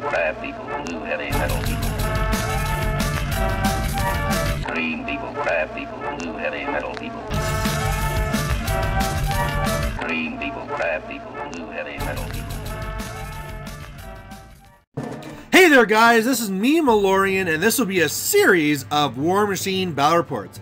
crab people, blue heavy metal people. Green people, crab people, blue heavy metal people. Green people, crab people, blue heavy metal people. Hey there guys, this is me, Malorian, and this will be a series of War Machine Battle Reports.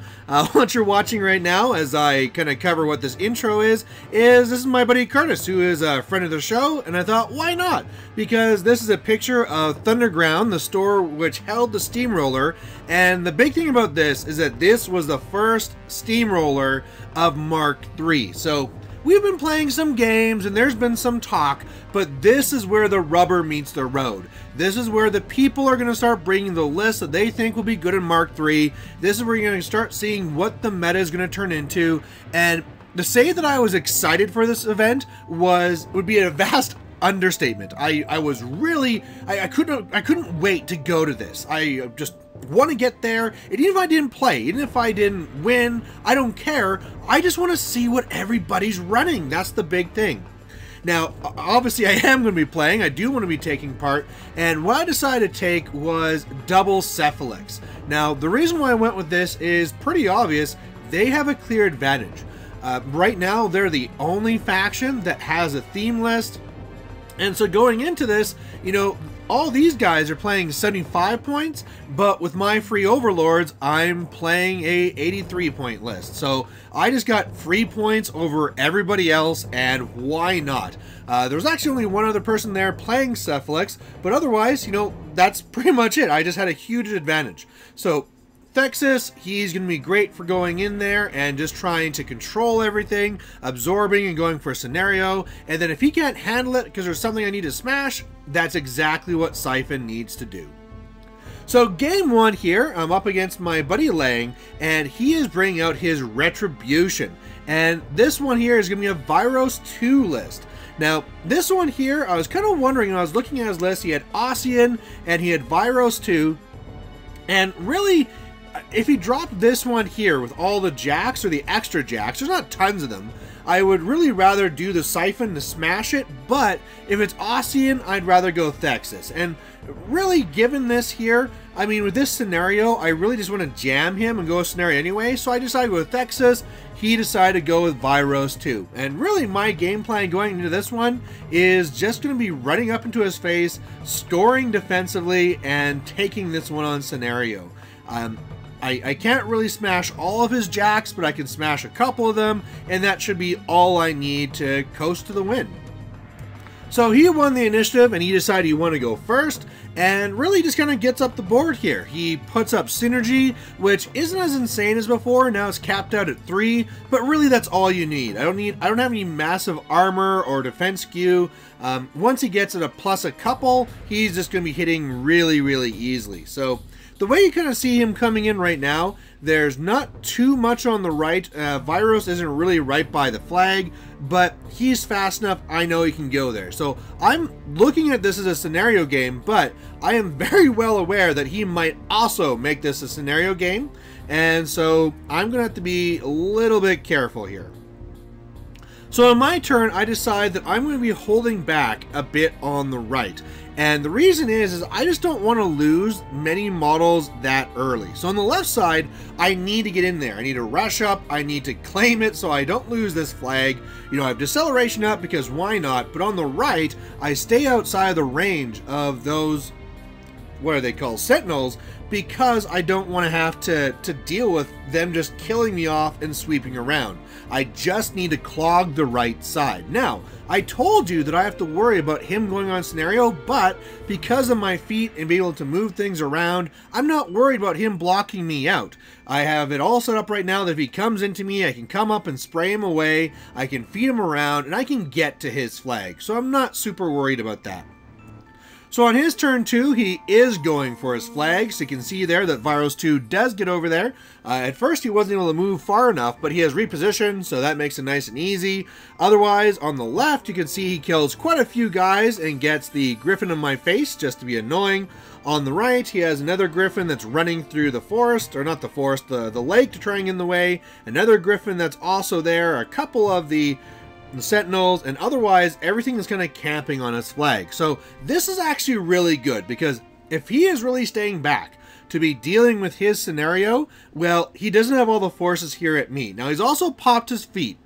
What you're watching right now, as I kind of cover what this intro is this is my buddy Curtis, who is a friend of the show, and I thought, why not? Because this is a picture of Thunderground, the store which held the steamroller, and the big thing about this is that this was the first steamroller of Mark III. So we've been playing some games and there's been some talk, but this is where the rubber meets the road. This is where the people are going to start bringing the list that they think will be good in Mark III. This is where you're going to start seeing what the meta is going to turn into. And to say that I was excited for this event would be a vast understatement. I was really, I couldn't wait to go to this. I just want to get there, and even if I didn't play, even if I didn't win, I don't care. I just want to see what everybody's running. That's the big thing. Now, obviously I am going to be playing, I do want to be taking part, and what I decided to take was double Cephalix. Now, the reason why I went with this is pretty obvious. They have a clear advantage. Right now, they're the only faction that has a theme list, and so going into this, you know, all these guys are playing 75 points, but with my free overlords, I'm playing a 83 point list. So I just got free points over everybody else, and why not? There was actually only one other person there playing Cephalix, but otherwise, you know, that's pretty much it. I just had a huge advantage. So Thexus, he's going to be great for going in there and just trying to control everything, absorbing and going for a scenario. And then if he can't handle it because there's something I need to smash, that's exactly what Siphon needs to do. So game one here, I'm up against my buddy Lang, and he is bringing out his Retribution. And this one here is going to be a Vyros 2 list. Now, this one here, I was kind of wondering, when I was looking at his list, he had Ossian and he had Vyros 2. And really, if he dropped this one here with all the jacks or the extra jacks, there's not tons of them, I would really rather do the Siphon to smash it, but if it's Ossian, I'd rather go Thexus. And really, given this here, I mean, with this scenario, I really just want to jam him and go a scenario anyway, so I decided to go with Thexus. He decided to go with Vyros 2. And really, my game plan going into this one is just going to be running up into his face, scoring defensively, and taking this one on scenario. I can't really smash all of his jacks, but I can smash a couple of them, and that should be all I need to coast to the win. So he won the initiative, and he decided he wanted to go first, and really just kind of gets up the board here. He puts up Synergy, which isn't as insane as before. Now it's capped out at 3, but really that's all you need. I don't have any massive armor or defense skew. Once he gets it a plus a couple, he's just going to be hitting really, really easily. So the way you kind of see him coming in right now, there's not too much on the right. Vyros isn't really right by the flag, but he's fast enough. I know he can go there. So I'm looking at this as a scenario game, but I am very well aware that he might also make this a scenario game. And so I'm going to have to be a little bit careful here. So on my turn, I decide that I'm going to be holding back a bit on the right. And the reason is I just don't want to lose many models that early. So on the left side, I need to get in there. I need to rush up. I need to claim it so I don't lose this flag. You know, I have deceleration up because why not? But on the right, I stay outside of the range of those, what are they called, sentinels, because I don't want to have to deal with them just killing me off and sweeping around. I just need to clog the right side. Now, I told you that I have to worry about him going on scenario, but because of my feet and being able to move things around, I'm not worried about him blocking me out. I have it all set up right now that if he comes into me, I can come up and spray him away, I can feed him around, and I can get to his flag. So I'm not super worried about that. So on his turn 2, he is going for his flag. So you can see there that Vyros 2 does get over there. At first he wasn't able to move far enough, but he has repositioned, so that makes it nice and easy. Otherwise, on the left, you can see he kills quite a few guys and gets the Griffin in my face just to be annoying. On the right, he has another Griffin that's running through the forest, or not the forest, the lake to try and get in the way. Another Griffin that's also there. A couple of the the Sentinels, and otherwise everything is kind of camping on his flag. So this is actually really good, because if he is really staying back to be dealing with his scenario, well, he doesn't have all the forces here at me. Now, he's also popped his feet.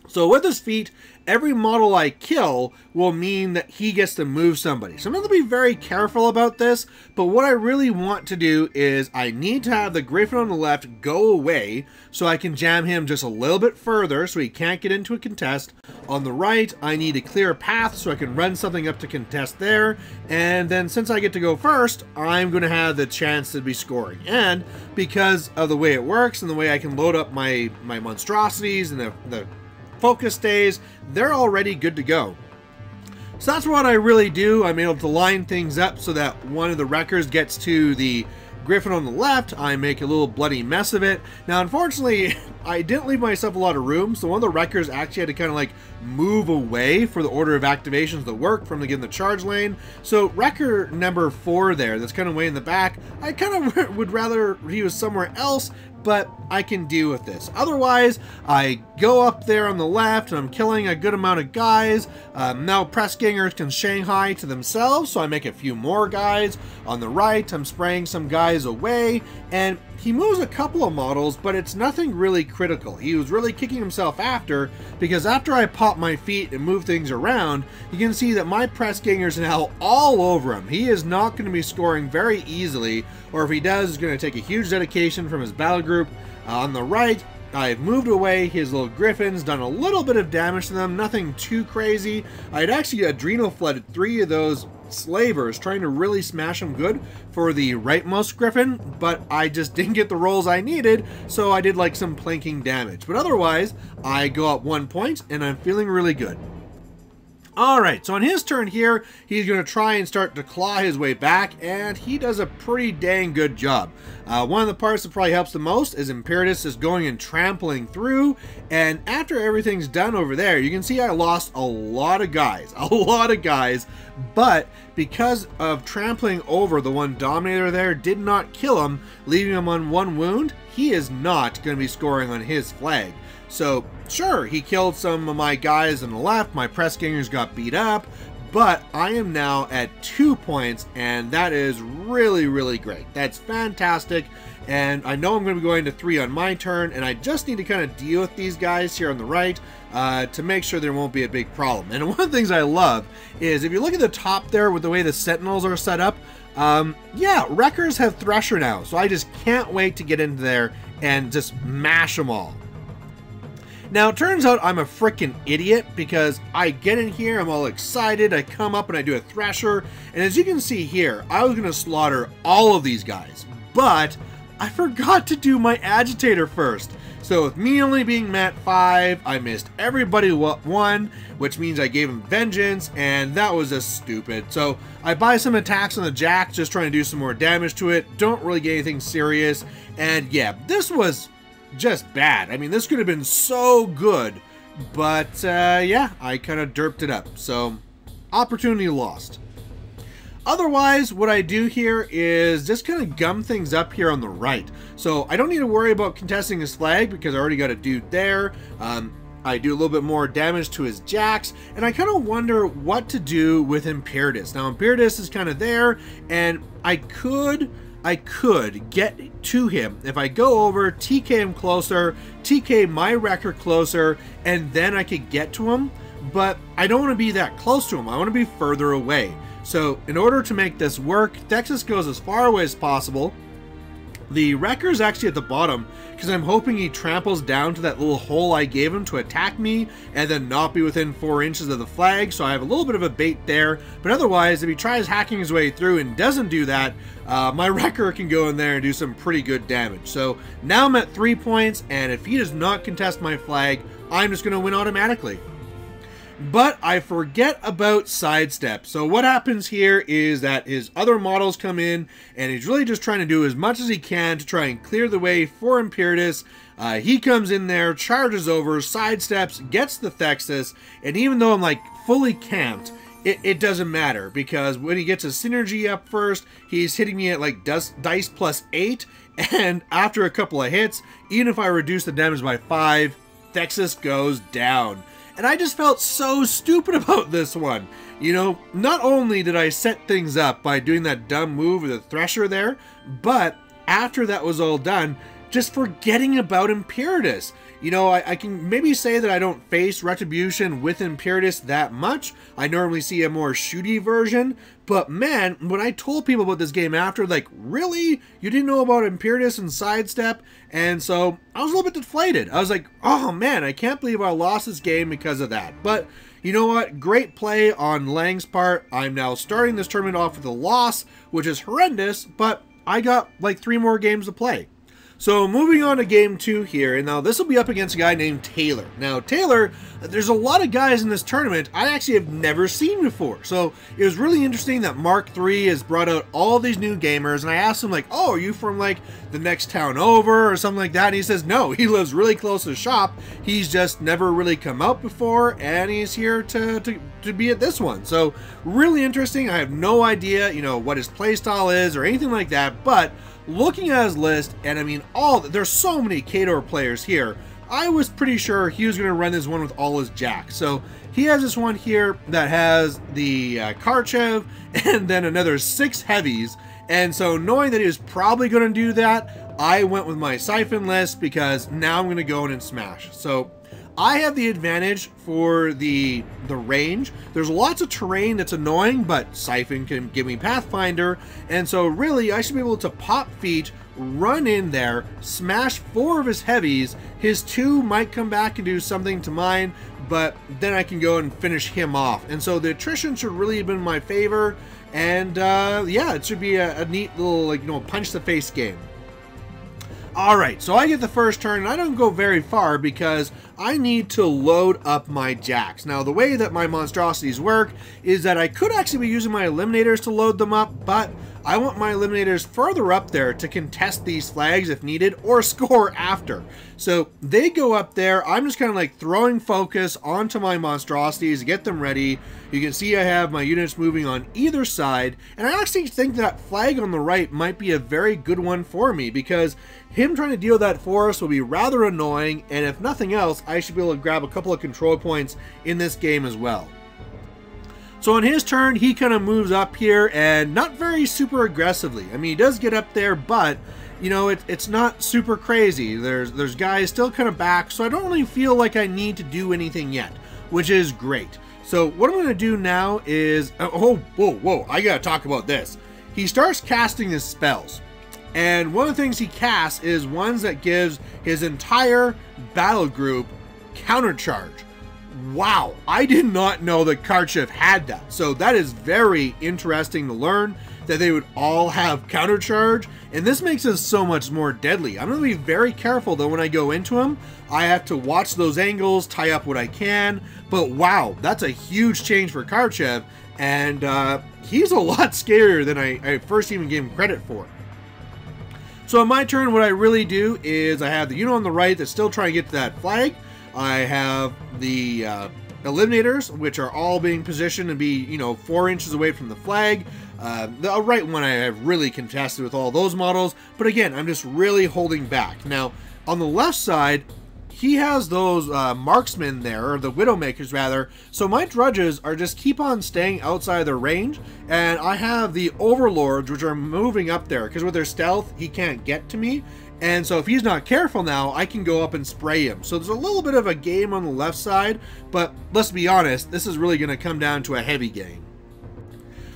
So with his feet, every model I kill will mean that he gets to move somebody. So I'm going to be very careful about this, but what I really want to do is I need to have the Griffin on the left go away so I can jam him just a little bit further so he can't get into a contest. On the right, I need to clear a path so I can run something up to contest there. And then since I get to go first, I'm going to have the chance to be scoring. And because of the way it works and the way I can load up my monstrosities and the focus stays, they're already good to go. So that's what I really do. I'm able to line things up so that one of the wreckers gets to the Griffin on the left. I make a little bloody mess of it. Now, unfortunately, I didn't leave myself a lot of room, so one of the wreckers actually had to kind of like move away for the order of activations to work from in the charge lane. So wrecker number 4 there, that's kind of way in the back, I kind of would rather he was somewhere else, but I can deal with this. Otherwise, I go up there on the left and I'm killing a good amount of guys. Now Pressgangers can Shanghai to themselves, so I make a few more guys. On the right, I'm spraying some guys away, and he moves a couple of models, but it's nothing really critical. He was really kicking himself after, because after I pop my feet and move things around, you can see that my Pressgangers are now all over him. He is not going to be scoring very easily, or if he does, it's going to take a huge dedication from his battle group. On the right, I've moved away his little Griffins, done a little bit of damage to them, nothing too crazy. I had actually adrenal flooded 3 of those slavers, trying to really smash them good for the rightmost Griffin, but I just didn't get the rolls I needed, so I did like some planking damage. But otherwise, I go up 1 point, and I'm feeling really good. Alright, so on his turn here, he's going to try and start to claw his way back, and he does a pretty dang good job. One of the parts that probably helps the most is Imperatus is going and trampling through, and after everything's done over there, you can see I lost a lot of guys, but because of trampling over the one Dominator there did not kill him, leaving him on 1 wound, he is not going to be scoring on his flag. So, sure, he killed some of my guys on the left, my Pressgangers got beat up, but I am now at 2 points, and that is really, really great. That's fantastic, and I know I'm going to be going to 3 on my turn, and I just need to kind of deal with these guys here on the right to make sure there won't be a big problem. And one of the things I love is, if you look at the top there with the way the Sentinels are set up, yeah, Wreckers have Thresher now, so I just can't wait to get into there and just mash them all. Now, it turns out I'm a freaking idiot, because I get in here, I'm all excited, I come up and I do a Thresher, and as you can see here, I was going to slaughter all of these guys, but I forgot to do my Agitator first. So with me only being Mat 5, I missed everybody 1, which means I gave him Vengeance, and that was just stupid. So I buy some attacks on the Jack, just trying to do some more damage to it, don't really get anything serious, and yeah, this was just bad. I mean, this could have been so good, but yeah, I kind of derped it up, so opportunity lost. Otherwise, what I do here is just kind of gum things up here on the right. So I don't need to worry about contesting his flag, because I already got a dude there. I do a little bit more damage to his Jacks, and I kind of wonder what to do with Imperatus. Now, Imperatus is kind of there, and I could get to him if I go over, TK him closer, TK my Wrecker closer, and then I could get to him, but I don't want to be that close to him. I want to be further away. So in order to make this work, Thexus goes as far away as possible. The Wrecker's actually at the bottom, because I'm hoping he tramples down to that little hole I gave him to attack me, and then not be within 4 inches of the flag, so I have a little bit of a bait there. But otherwise, if he tries hacking his way through and doesn't do that, my Wrecker can go in there and do some pretty good damage. So now I'm at 3 points, and if he does not contest my flag, I'm just going to win automatically. But I forget about Sidestep. So what happens here is that his other models come in, and he's really just trying to do as much as he can to try and clear the way for Imperatus. He comes in there, charges over, sidesteps, gets the Thexus, and even though I'm like fully camped, it doesn't matter, because when he gets a synergy up first, he's hitting me at like dice +8, and after a couple of hits, even if I reduce the damage by 5, Thexus goes down. and I just felt so stupid about this one. You know, not only did I set things up by doing that dumb move with the Thresher there, but after that was all done, just forgetting about Imperatus. You know, I can maybe say that I don't face Retribution with Imperatus that much. I normally see a more shooty version, but man, when I told people about this game after, like, really? You didn't know about Imperatus and Sidestep? And so I was a little bit deflated. I was like, oh man, I can't believe I lost this game because of that. But you know what? Great play on Lang's part. I'm now starting this tournament off with a loss, which is horrendous, but I got like 3 more games to play. So moving on to game 2 here, and now this will be up against a guy named Taylor. Now Taylor, there's a lot of guys in this tournament I actually have never seen before. So it was really interesting that Mark III has brought out all these new gamers, and I asked him like, oh, are you from like the next town over or something like that? And he says no, he lives really close to the shop. He's just never really come out before, and he's here to be at this one. So really interesting. I have no idea, you know, what his playstyle is or anything like that, but looking at his list, and I mean, there's so many Khador players here, I was pretty sure he was going to run this one with all his jacks. So he has this one here that has the Karchev and then another 6 heavies. And so knowing that he was probably going to do that, I went with my Siphon list because now I'm going to go in and smash. So I have the advantage for the range. There's lots of terrain that's annoying, but Siphon can give me Pathfinder, and so really I should be able to pop feet, run in there, smash 4 of his heavies. His 2 might come back and do something to mine, but then I can go and finish him off. And so the attrition should really have been in my favor, and yeah, it should be a neat little, like, you know, punch the face game. Alright, so I get the first turn, and I don't go very far because I need to load up my jacks. Now, the way that my monstrosities work is that I could actually be using my eliminators to load them up, but I want my eliminators further up there to contest these flags if needed, or score after. So they go up there. I'm just kind of like throwing focus onto my monstrosities to get them ready. You can see I have my units moving on either side, and I actually think that flag on the right might be a very good one for me, because him trying to deal that for us will be rather annoying, and if nothing else, I should be able to grab a couple of control points in this game as well. So on his turn, he kind of moves up here, and not very super aggressively. I mean, he does get up there, but you know, it's not super crazy. There's guys still kind of back, so I don't really feel like I need to do anything yet, which is great. So what I'm going to do now is, whoa, I got to talk about this. He starts casting his spells, and one of the things he casts is ones that gives his entire battle group countercharge. Wow, I did not know that Karchev had that. So that is very interesting to learn, that they would all have countercharge, and this makes us so much more deadly. I'm going to be very careful though when I go into him. I have to watch those angles, tie up what I can, but wow, that's a huge change for Karchev, and he's a lot scarier than I first even gave him credit for. So on my turn, what I really do is I have the unit on the right that's still trying to get to that flag. I have the eliminators, which are all being positioned to be, you know, 4 inches away from the flag. The right one I have really contested with all those models, but again, I'm just really holding back. Now, on the left side, he has those marksmen there, or the Widowmakers rather, so my drudges are just keep on staying outside their range, and I have the Overlords, which are moving up there, because with their stealth, he can't get to me. And so if he's not careful now, I can go up and spray him. So there's a little bit of a game on the left side, but let's be honest, this is really going to come down to a heavy game.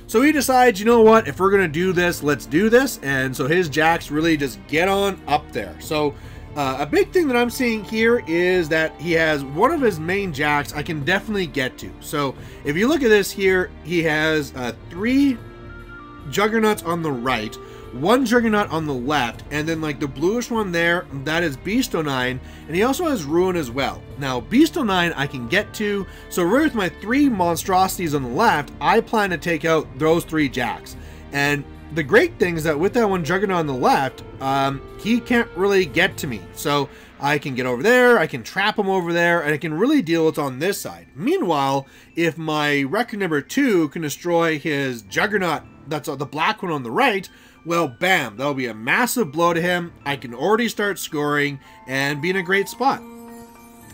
So he decides, you know what, if we're going to do this, let's do this. And so his jacks really just get on up there. So a big thing that I'm seeing here is that he has one of his main jacks I can definitely get to. So if you look at this here, he has 3 Juggernauts on the right, 1 Juggernaut on the left, and then like the bluish one there, that is Beast09, and he also has Ruin as well. Now Beast09 I can get to, so really with my 3 monstrosities on the left, I plan to take out those 3 jacks. And the great thing is that with that 1 Juggernaut on the left, he can't really get to me. So I can get over there, I can trap him over there, and I can really deal with on this side. Meanwhile, if my Record number 2 can destroy his Juggernaut, that's the black one on the right, well, bam, that'll be a massive blow to him. I can already start scoring and be in a great spot.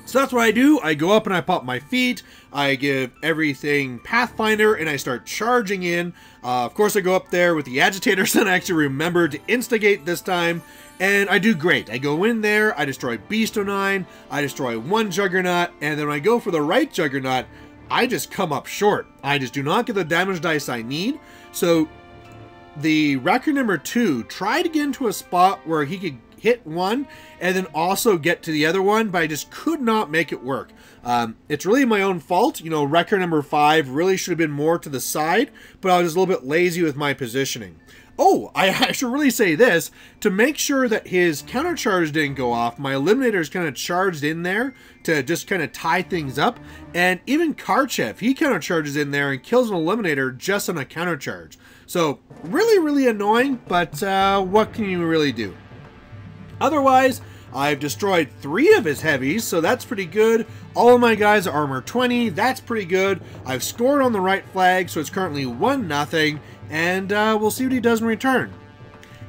So that's what I do. I go up and I pop my feet. I give everything Pathfinder and I start charging in. Of course, I go up there with the agitators and I actually remember to instigate this time. And I do great. I go in there, I destroy Beast 09, I destroy one Juggernaut, and then when I go for the right Juggernaut, I just come up short. I just do not get the damage dice I need. So the record number 2 tried to get into a spot where he could hit one and then also get to the other one, but I just could not make it work. It's really my own fault. You know, record number 5 really should have been more to the side, but I was just a little bit lazy with my positioning. Oh, I should really say this. To make sure that his counter charge didn't go off, my Eliminator's kind of charged in there to just kind of tie things up. And even Karchev, he counter charges in there and kills an Eliminator just on a counter charge. So, really, really annoying, but what can you really do? Otherwise, I've destroyed 3 of his heavies, so that's pretty good. All of my guys are armor 20, that's pretty good. I've scored on the right flag, so it's currently 1-0, and we'll see what he does in return.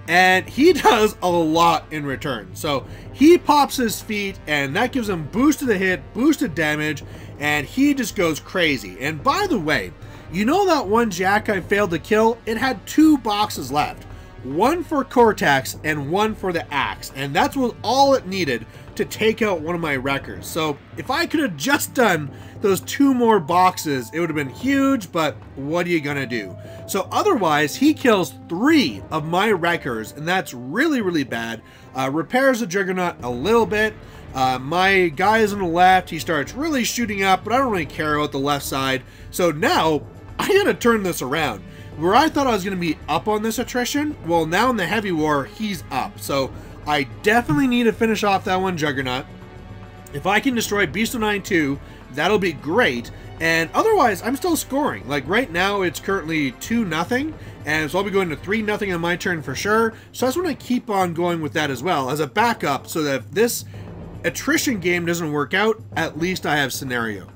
And he does a lot in return. So he pops his feet, and that gives him boosted to hit, boosted damage, and he just goes crazy. And by the way, you know that one Jack I failed to kill? It had 2 boxes left. One for Cortex and one for the axe, and that's what all it needed to take out one of my wreckers. So if I could have just done those 2 more boxes, it would have been huge, but what are you gonna do? So otherwise, he kills 3 of my wreckers, and that's really, really bad. Repairs the Juggernaut a little bit. My guys on the left, he starts really shooting up, but I don't really care about the left side. So now, I gotta turn this around. Where I thought I was going to be up on this attrition, well, now in the heavy war, he's up. So I definitely need to finish off that one Juggernaut. If I can destroy Beast 09 too, that'll be great. And otherwise, I'm still scoring. Like right now, it's currently 2-0. And so I'll be going to 3-0 on my turn for sure. So I just want to keep on going with that as well as a backup so that if this attrition game doesn't work out, at least I have scenario.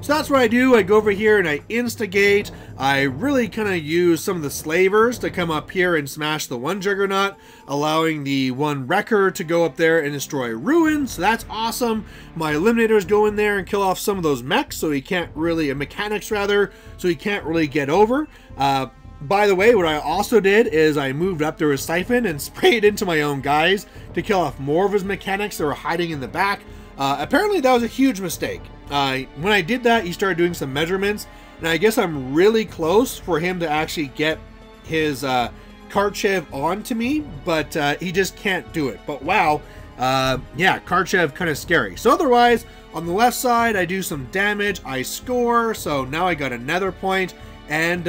So that's what I do. I go over here and I instigate. I really kind of use some of the slavers to come up here and smash the one Juggernaut, allowing the one Wrecker to go up there and destroy Ruin. So that's awesome. My Eliminators go in there and kill off some of those mechs, so he can't really, mechanics rather, so he can't really get over. By the way, what I also did is I moved up to his Siphon and sprayed into my own guys to kill off more of his mechanics that were hiding in the back. Apparently that was a huge mistake. When I did that, he started doing some measurements, and I guess I'm really close for him to actually get his Karchev onto me, but he just can't do it. But wow, yeah, Karchev kind of scary. So otherwise, on the left side, I do some damage, I score, so now I got another point, and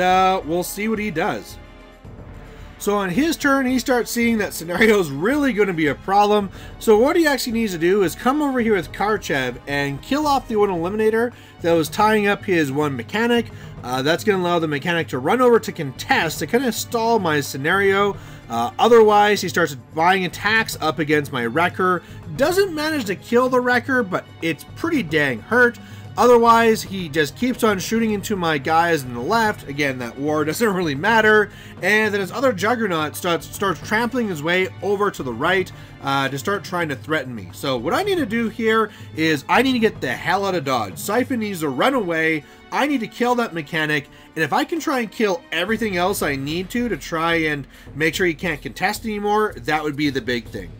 we'll see what he does. So on his turn, he starts seeing that scenario is really going to be a problem. So what he actually needs to do is come over here with Karchev and kill off the one Eliminator that was tying up his one mechanic. That's going to allow the mechanic to run over to contest to kind of stall my scenario. Otherwise, he starts buying attacks up against my Wrecker. Doesn't manage to kill the Wrecker, but it's pretty dang hurt. Otherwise, he just keeps on shooting into my guys on the left. Again, that war doesn't really matter. And then his other Juggernaut starts trampling his way over to the right to start trying to threaten me. So what I need to do here is I need to get the hell out of Dodge. Siphon needs to run away. I need to kill that mechanic. And if I can try and kill everything else I need to try and make sure he can't contest anymore, that would be the big thing.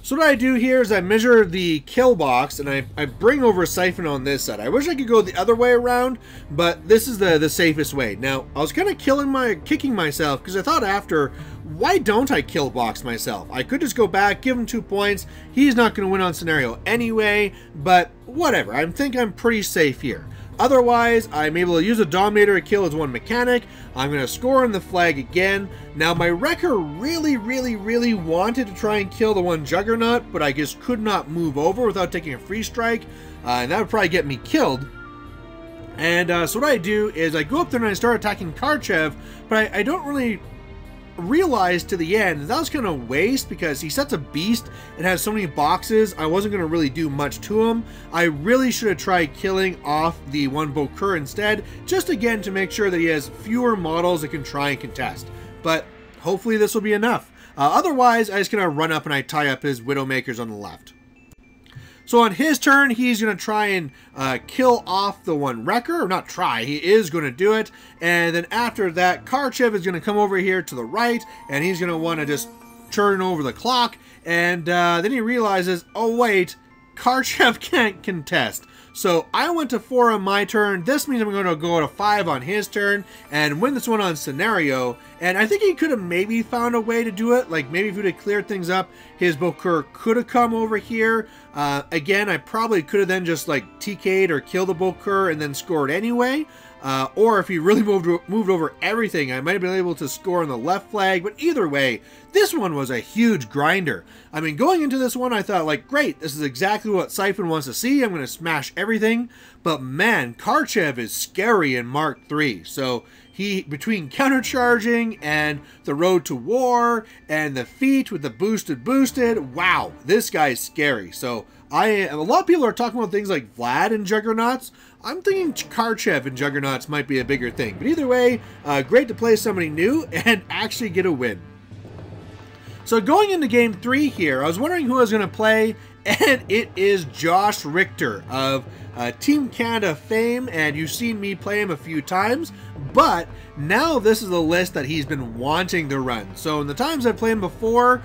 So what I do here is I measure the kill box and I bring over Siphon on this side. I wish I could go the other way around, but this is the safest way. Now, I was kind of kicking myself because I thought after, why don't I kill box myself? I could just go back, give him 2 points. He's not going to win on scenario anyway, but whatever. I think I'm pretty safe here. Otherwise, I'm able to use a Dominator to kill his one mechanic. I'm going to score on the flag again. Now, my Wrecker really wanted to try and kill the one Juggernaut, but I just could not move over without taking a free strike, and that would probably get me killed. And so what I do is I go up there and I start attacking Karchev, but I don't really realized to the end that was kind of waste because he sets a beast. It has so many boxes. I wasn't going to really do much to him. I really should have tried killing off the one Bokur instead, just again to make sure that he has fewer models that can try and contest. But hopefully this will be enough. Otherwise, I just kind of run up and I tie up his Widowmakers on the left. So on his turn, he's going to try and kill off the one Wrecker. Or not try, he is going to do it. And then after that, Kharchev is going to come over here to the right, and he's going to want to just turn over the clock. And then he realizes, oh wait, Kharchev can't contest. So I went to 4 on my turn. This means I'm going to go to 5 on his turn and win this one on scenario. And I think he could have maybe found a way to do it. Like maybe if he would have cleared things up, his Bokur could have come over here. Again, I probably could have then just like TK'd or killed the Bokur and then scored anyway. Or if he really moved over everything, I might have been able to score on the left flag. But either way, this one was a huge grinder. I mean, going into this one, I thought, like, great, this is exactly what Siphon wants to see. I'm going to smash everything. But man, Kharchev is scary in Mark III. So he, between countercharging and the Road to War and the feat with the boosted, wow, this guy's scary. So a lot of people are talking about things like Vlad and Juggernauts. I'm thinking Kharchev and Juggernauts might be a bigger thing. But either way, great to play somebody new and actually get a win. So going into game 3 here, I was wondering who I was going to play, and it is Josh Richter of Team Canada fame, and you've seen me play him a few times, but now this is the list that he's been wanting to run. So in the times I've played him before,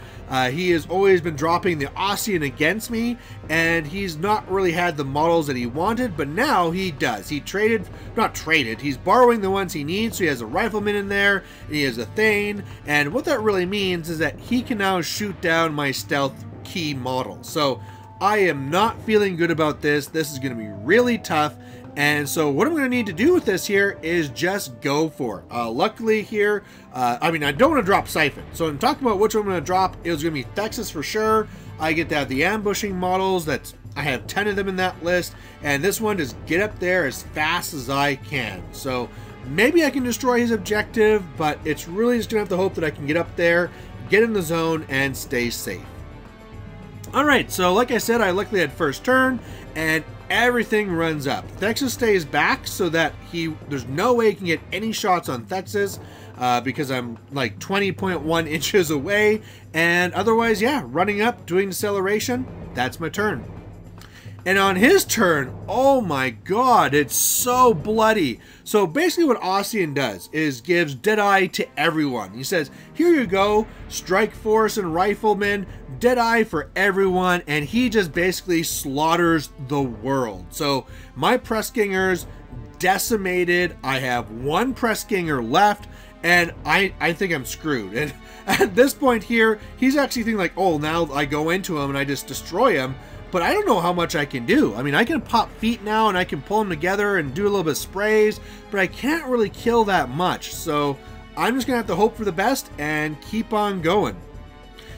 he has always been dropping the Ossian against me, and he's not really had the models that he wanted, but now he does. He he's borrowing the ones he needs, so he has a Rifleman in there, and he has a Thane, and what that really means is that he can now shoot down my Stealth Key model. So I am not feeling good about this. This is going to be really tough. And so what I'm going to need to do with this here is just go for it. Luckily here, I mean, I don't want to drop Siphon. So I'm talking about which one I'm going to drop. It was going to be Thexus for sure. I get to have the ambushing models. I have 10 of them in that list. And this one, just get up there as fast as I can. So maybe I can destroy his objective, but it's really just going to have to hope that I can get up there, get in the zone, and stay safe. Alright, so like I said, I luckily had first turn, and everything runs up. Thexus stays back so that there's no way he can get any shots on Thexus, because I'm like 20.1 inches away, and otherwise, yeah, running up, doing deceleration, that's my turn. And on his turn, oh my god, it's so bloody. So basically what Ossian does is gives Deadeye to everyone. He says, here you go, Strike Force and Riflemen, Deadeye for everyone, and he just basically slaughters the world. So my Pressgängers decimated. I have one Pressgänger left, and I think I'm screwed. And at this point here, he's actually thinking like, oh, now I go into him and I just destroy him. But I don't know how much I can do. I mean, I can pop feet now and I can pull them together and do a little bit of sprays, but I can't really kill that much. So I'm just gonna have to hope for the best and keep on going.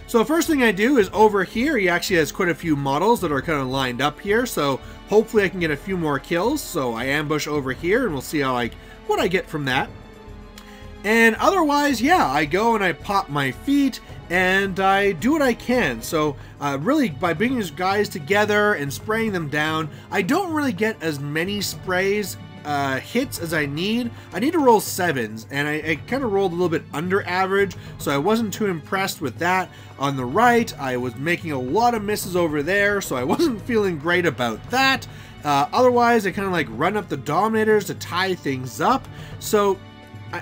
So the first thing I do is over here, he actually has quite a few models that are kind of lined up here. So hopefully I can get a few more kills. So I ambush over here and we'll see how what I get from that. And otherwise, yeah, I go and I pop my feet and I do what I can. So really, by bringing these guys together and spraying them down, I don't really get as many sprays hits as I need. I need to roll 7s, and I kind of rolled a little bit under average, so I wasn't too impressed with that. On the right, I was making a lot of misses over there, so I wasn't feeling great about that. Otherwise, I kind of like run up the Dominators to tie things up. So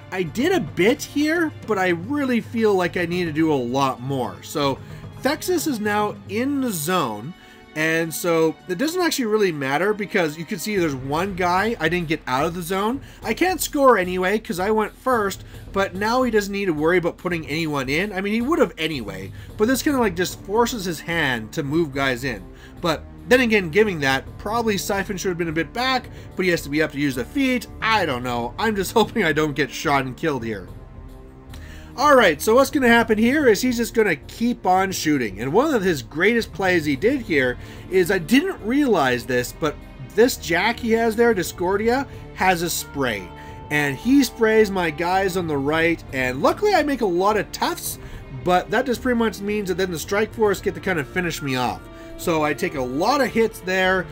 I did a bit here, but I really feel like I need to do a lot more. So Thexus is now in the zone, and so it doesn't actually really matter because you can see there's one guy I didn't get out of the zone. I can't score anyway because I went first, but now he doesn't need to worry about putting anyone in. I mean, he would have anyway, but this kind of like just forces his hand to move guys in. But then again, giving that, probably Siphon should have been a bit back, but he has to be up to use the feet. I don't know. I'm just hoping I don't get shot and killed here. Alright, so what's going to happen here is he's just going to keep on shooting. And one of his greatest plays he did here is, I didn't realize this, but this Jack he has there, Discordia, has a spray. And he sprays my guys on the right, and luckily I make a lot of tufts, but that just pretty much means that then the Strike Force get to kind of finish me off. So I take a lot of hits there.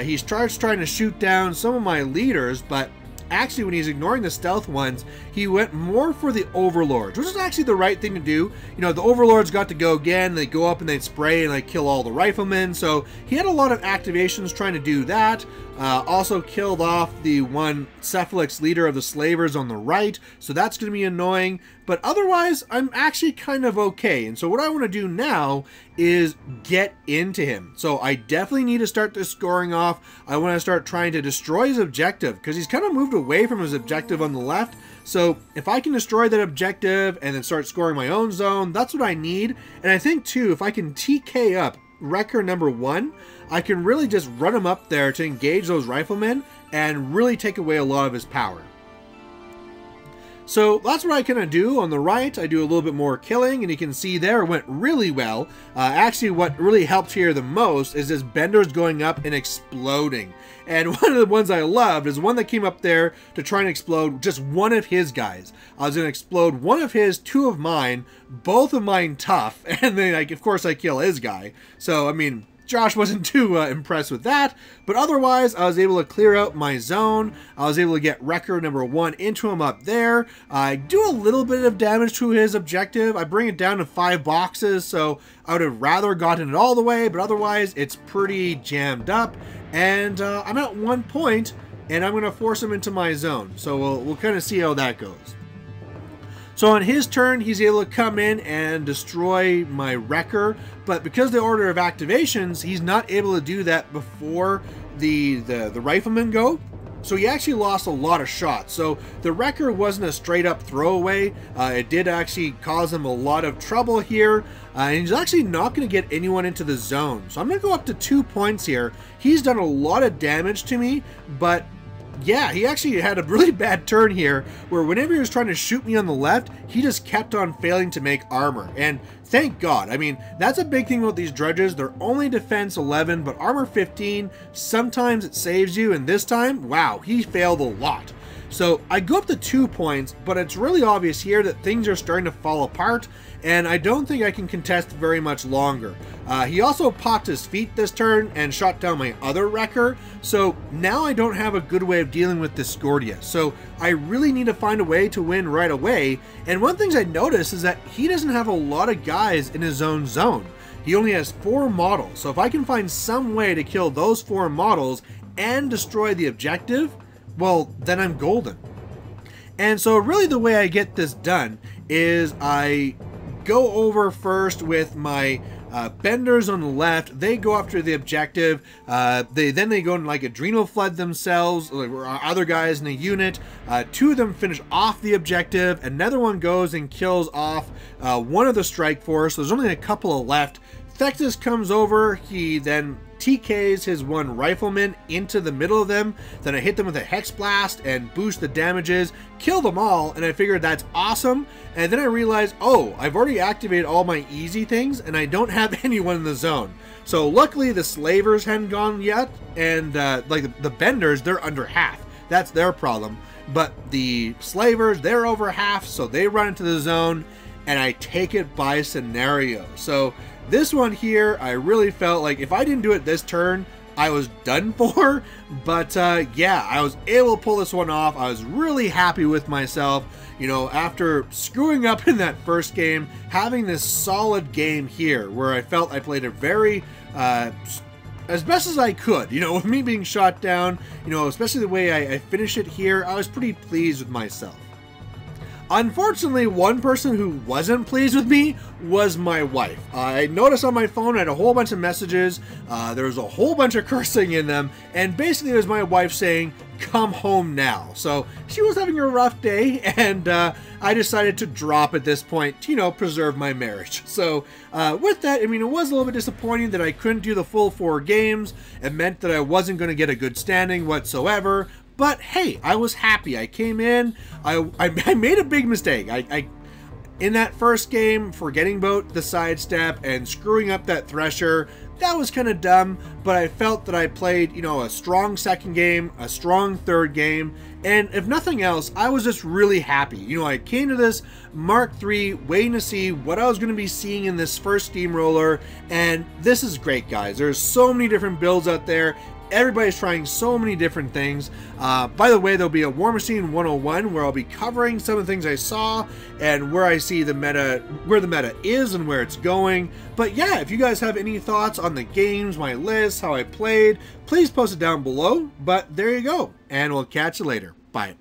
He's trying to shoot down some of my leaders, but actually, when he's ignoring the stealth ones, he went more for the overlords, which is actually the right thing to do. You know, the overlords got to go again, they go up and they'd spray and like kill all the riflemen, so he had a lot of activations trying to do that. Also killed off the one Cephalix leader of the slavers on the right, so that's going to be annoying, but otherwise I'm actually kind of okay. And so what I want to do now is get into him. So I definitely need to start this scoring off. I want to start trying to destroy his objective, because he's kind of moved away from his objective on the left. So if I can destroy that objective and then start scoring my own zone, that's what I need. And I think too, if I can TK up Wrecker number 1, I can really just run him up there to engage those riflemen and really take away a lot of his power. So that's what I kind of do. On the right, I do a little bit more killing, and you can see there it went really well. Actually, what really helped here the most is this Bender's going up and exploding. And one of the ones I loved is one that came up there to try and explode just one of his guys. I was going to explode one of his, 2 of mine, both of mine tough, and then of course I kill his guy. So, I mean, Josh wasn't too impressed with that, but otherwise I was able to clear out my zone. I was able to get Wrecker number 1 into him up there. I do a little bit of damage to his objective. I bring it down to 5 boxes, so I would have rather gotten it all the way, but otherwise it's pretty jammed up. And I'm at 1 point, and I'm going to force him into my zone. So we'll kind of see how that goes. So on his turn, he's able to come in and destroy my Wrecker, but because the order of activations, he's not able to do that before the riflemen go. So he actually lost a lot of shots. So the Wrecker wasn't a straight up throwaway. It did actually cause him a lot of trouble here. And he's actually not going to get anyone into the zone. So I'm going to go up to 2 points here. He's done a lot of damage to me, but yeah, he actually had a really bad turn here where whenever he was trying to shoot me on the left, he just kept on failing to make armor. And thank God. I mean, that's a big thing about these Drudges. They're only defense 11, but armor 15. Sometimes it saves you, and this time, wow, he failed a lot. So I go up to 2 points, but it's really obvious here that things are starting to fall apart, and I don't think I can contest very much longer. He also popped his feet this turn and shot down my other Wrecker, so now I don't have a good way of dealing with Discordia. So I really need to find a way to win right away, and one of the things I noticed is that he doesn't have a lot of guys in his own zone. He only has 4 models, so if I can find some way to kill those 4 models and destroy the objective, well, then I'm golden. And so really the way I get this done is I go over first with my Benders on the left. They go after the objective. Then they go and like adrenal flood themselves, like other guys in the unit. 2 of them finish off the objective. Another one goes and kills off one of the strike force. There's only a couple left. Thexus comes over. He then TKs his 1 rifleman into the middle of them. Then I hit them with a Hex Blast and boost the damages, kill them all, and I figured that's awesome. And then I realized, oh, I've already activated all my easy things and I don't have anyone in the zone. So luckily the Slavers hadn't gone yet, and like the Benders, they're under half. That's their problem. But the Slavers, they're over half, so they run into the zone, and I take it by scenario. So this one here, I really felt like if I didn't do it this turn, I was done for. But yeah, I was able to pull this one off. I was really happy with myself. You know, after screwing up in that first game, having this solid game here where I felt I played it very as best as I could. You know, with me being shot down, you know, especially the way I finished it here, I was pretty pleased with myself. Unfortunately, one person who wasn't pleased with me was my wife. I noticed on my phone I had a whole bunch of messages. There was a whole bunch of cursing in them, and basically it was my wife saying, "Come home now." So she was having a rough day, and I decided to drop at this point to, you know, preserve my marriage. So with that, I mean, it was a little bit disappointing that I couldn't do the full 4 games. It meant that I wasn't going to get a good standing whatsoever. But hey, I was happy. I came in, I made a big mistake. In that first game, forgetting about the sidestep and screwing up that Thresher, that was kind of dumb, but I felt that I played, you know, a strong second game, a strong third game, and if nothing else, I was just really happy. You know, I came to this Mark III waiting to see what I was going to be seeing in this first Steamroller, and this is great, guys. There's so many different builds out there. Everybody's trying so many different things. By the way, there'll be a War Machine 101 where I'll be covering some of the things I saw and where I see the meta, where the meta is and where it's going. But yeah, if you guys have any thoughts on the games, my list, how I played, please post it down below. But there you go, and we'll catch you later. Bye.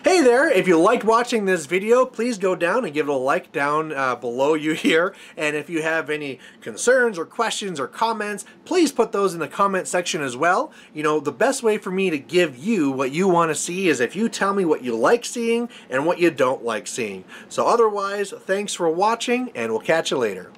Hey there, if you liked watching this video, please go down and give it a like down below you here. And if you have any concerns or questions or comments, please put those in the comment section as well. You know, the best way for me to give you what you want to see is if you tell me what you like seeing and what you don't like seeing. So otherwise, thanks for watching, and we'll catch you later.